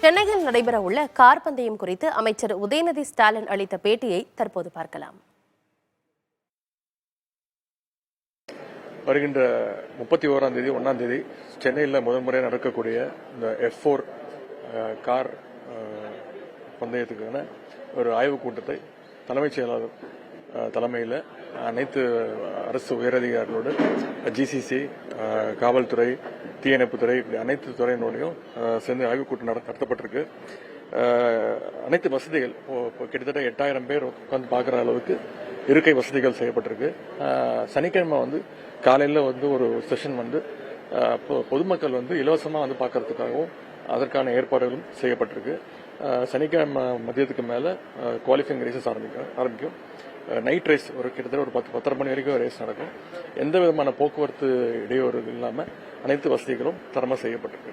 சென்னையில் நடைபெறவுள்ள கார் பந்தயம் குறித்து அமைச்சர் உதயநிதி ஸ்டாலின் அளித்த பேட்டியை தற்போது பார்க்கலாம். வருகின்ற 31ஆம் தேதி 1ஆம் தேதி சென்னையில் முதன்முறையாக நடக்கக்கூடிய இந்த F4 கார் பந்தயத்துக்கான ஒரு ஆய்வுக் கூட்டத்தை தலைமைச் செயலாளர் தலைமையில் அனைத்து அரசு உயரதிகாரிகளோடு GCC, காவல்துறை, தீயணைப்புத்துறை, இப்படி அனைத்து துறையினோடையும் சேர்ந்து ஆய்வுக் கூட்டம் நடத்தப்பட்டிருக்கு. அனைத்து வசதிகள் கிட்டத்தட்ட 8000 பேர் உட்காந்து பார்க்குற அளவுக்கு இருக்கை வசதிகள் செய்யப்பட்டிருக்கு. சனிக்கிழமை காலையில் ஒரு செஷன் பொதுமக்கள் இலவசமாக பார்க்கறதுக்காகவும் அதற்கான ஏற்பாடுகளும் செய்யப்பட்டிருக்கு. சனிக்கிழமை மதியத்துக்கு மேலே குவாலிஃபைங் ரேசஸ் ஆரம்பிக்கும். நைட் ரேஸ் கிட்டத்தட்ட ஒரு 10-10:30 மணி வரைக்கும் ரேஸ் நடக்கும். எந்த விதமான போக்குவரத்து இடையூறு இல்லாமல் அனைத்து வசதிகளும் தரமாக செய்யப்பட்டிருக்கு.